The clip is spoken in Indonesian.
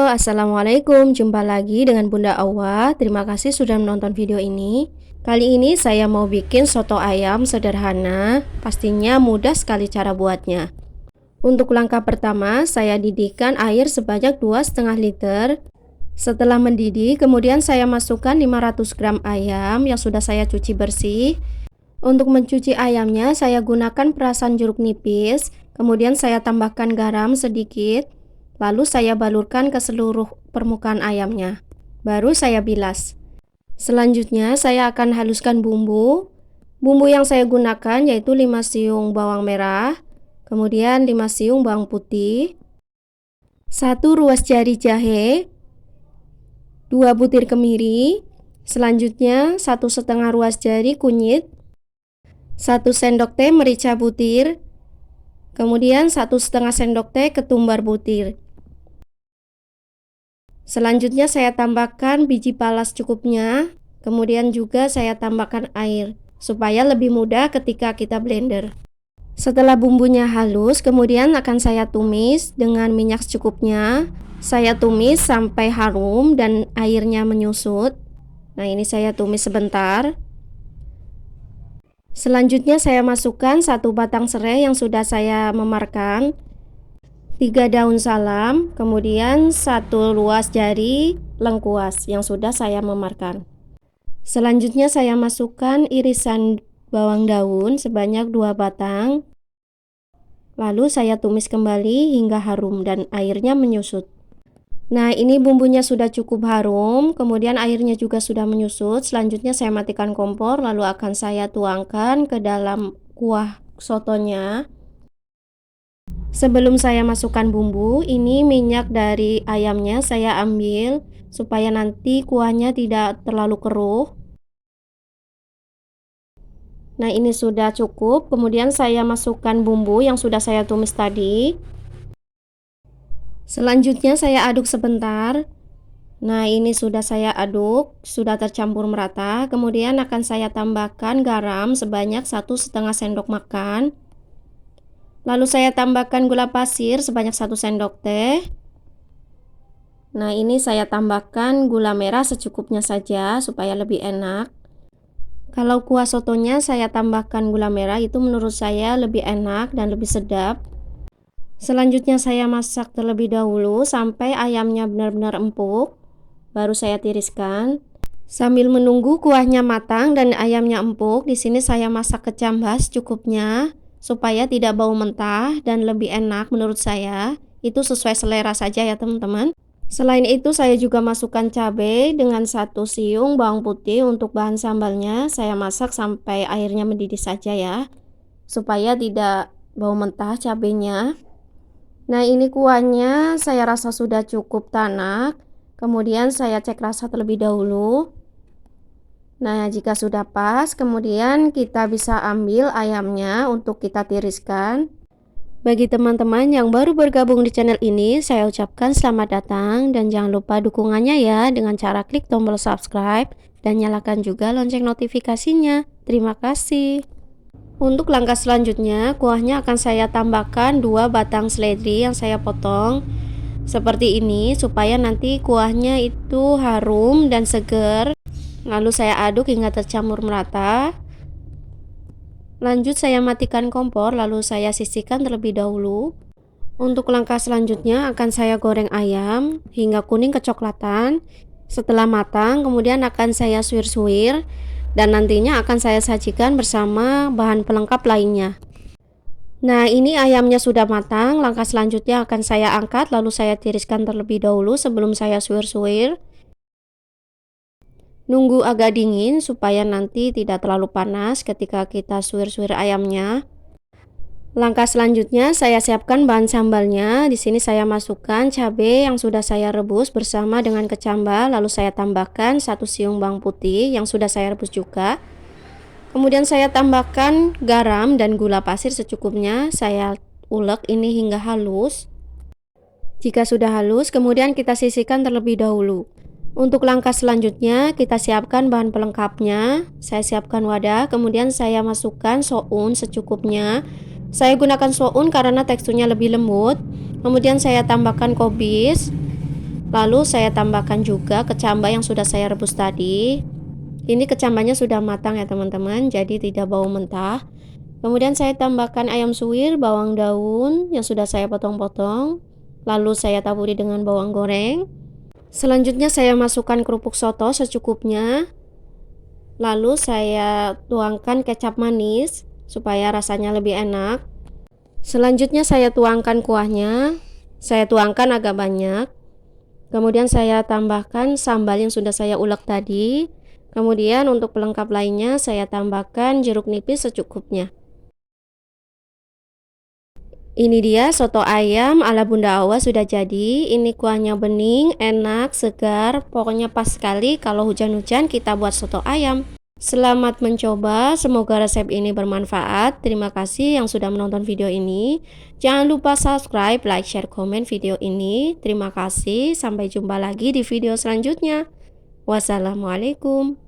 Halo, assalamualaikum. Jumpa lagi dengan Bunda Awa. Terima kasih sudah menonton video ini. Kali ini saya mau bikin soto ayam sederhana. Pastinya mudah sekali cara buatnya. Untuk langkah pertama, saya didihkan air sebanyak 2,5 liter. Setelah mendidih, kemudian saya masukkan 500 gram ayam yang sudah saya cuci bersih. Untuk mencuci ayamnya, saya gunakan perasan jeruk nipis. Kemudian saya tambahkan garam sedikit. Lalu saya balurkan ke seluruh permukaan ayamnya. Baru saya bilas. Selanjutnya saya akan haluskan bumbu. Bumbu yang saya gunakan yaitu 5 siung bawang merah, kemudian 5 siung bawang putih, 1 ruas jari jahe, 2 butir kemiri, selanjutnya 1,5 ruas jari kunyit, 1 sendok teh merica butir, kemudian 1,5 sendok teh ketumbar butir. Selanjutnya saya tambahkan biji palas cukupnya, kemudian juga saya tambahkan air supaya lebih mudah ketika kita blender. Setelah bumbunya halus, kemudian akan saya tumis dengan minyak secukupnya. Saya tumis sampai harum dan airnya menyusut. Nah, ini saya tumis sebentar. Selanjutnya saya masukkan 1 batang serai yang sudah saya memarkan, 3 daun salam, kemudian 1 ruas jari lengkuas yang sudah saya memarkan. Selanjutnya saya masukkan irisan bawang daun sebanyak 2 batang. Lalu saya tumis kembali hingga harum dan airnya menyusut. Nah, ini bumbunya sudah cukup harum, kemudian airnya juga sudah menyusut. Selanjutnya saya matikan kompor, lalu akan saya tuangkan ke dalam kuah sotonya. Sebelum saya masukkan bumbu, ini minyak dari ayamnya saya ambil supaya nanti kuahnya tidak terlalu keruh. Nah, ini sudah cukup. Kemudian saya masukkan bumbu yang sudah saya tumis tadi. Selanjutnya saya aduk sebentar. Nah, ini sudah saya aduk, sudah tercampur merata. Kemudian akan saya tambahkan garam sebanyak 1,5 sendok makan. Lalu saya tambahkan gula pasir sebanyak 1 sendok teh. Nah, ini saya tambahkan gula merah secukupnya saja supaya lebih enak. Kalau kuah sotonya saya tambahkan gula merah, itu menurut saya lebih enak dan lebih sedap. Selanjutnya saya masak terlebih dahulu sampai ayamnya benar-benar empuk. Baru saya tiriskan. Sambil menunggu kuahnya matang dan ayamnya empuk, di sini saya masak kecambah secukupnya supaya tidak bau mentah dan lebih enak menurut saya. Itu sesuai selera saja ya teman-teman. Selain itu saya juga masukkan cabai dengan 1 siung bawang putih untuk bahan sambalnya. Saya masak sampai airnya mendidih saja ya, supaya tidak bau mentah cabainya. Nah, ini kuahnya saya rasa sudah cukup tanak. Kemudian saya cek rasa terlebih dahulu. Nah, jika sudah pas, kemudian kita bisa ambil ayamnya untuk kita tiriskan. Bagi teman-teman yang baru bergabung di channel ini, saya ucapkan selamat datang dan jangan lupa dukungannya ya dengan cara klik tombol subscribe dan nyalakan juga lonceng notifikasinya. Terima kasih. Untuk langkah selanjutnya, kuahnya akan saya tambahkan 2 batang seledri yang saya potong seperti ini supaya nanti kuahnya itu harum dan segar. Lalu saya aduk hingga tercampur merata. Lanjut saya matikan kompor, lalu saya sisihkan terlebih dahulu. Untuk langkah selanjutnya akan saya goreng ayam hingga kuning kecoklatan. Setelah matang, kemudian akan saya suir-suir dan nantinya akan saya sajikan bersama bahan pelengkap lainnya. Nah, ini ayamnya sudah matang. Langkah selanjutnya akan saya angkat lalu saya tiriskan terlebih dahulu sebelum saya suir-suir. Nunggu agak dingin supaya nanti tidak terlalu panas ketika kita suir-suir ayamnya. Langkah selanjutnya saya siapkan bahan sambalnya. Di sini saya masukkan cabai yang sudah saya rebus bersama dengan kecambah, lalu saya tambahkan 1 siung bawang putih yang sudah saya rebus juga. Kemudian saya tambahkan garam dan gula pasir secukupnya. Saya ulek ini hingga halus. Jika sudah halus, kemudian kita sisihkan terlebih dahulu. Untuk langkah selanjutnya, kita siapkan bahan pelengkapnya. Saya siapkan wadah, kemudian saya masukkan soun secukupnya. Saya gunakan soun karena teksturnya lebih lembut. Kemudian saya tambahkan kobis. Lalu saya tambahkan juga kecambah yang sudah saya rebus tadi. Ini kecambahnya sudah matang ya teman-teman, jadi tidak bau mentah. Kemudian saya tambahkan ayam suwir, bawang daun yang sudah saya potong-potong. Lalu saya taburi dengan bawang goreng. Selanjutnya saya masukkan kerupuk soto secukupnya. Lalu saya tuangkan kecap manis supaya rasanya lebih enak. Selanjutnya saya tuangkan kuahnya. Saya tuangkan agak banyak. Kemudian saya tambahkan sambal yang sudah saya ulek tadi. Kemudian untuk pelengkap lainnya saya tambahkan jeruk nipis secukupnya. Ini dia soto ayam ala Bunda Awa sudah jadi. Ini kuahnya bening, enak, segar. Pokoknya pas sekali kalau hujan-hujan kita buat soto ayam. Selamat mencoba, semoga resep ini bermanfaat. Terima kasih yang sudah menonton video ini. Jangan lupa subscribe, like, share, komen video ini. Terima kasih, sampai jumpa lagi di video selanjutnya. Wassalamualaikum.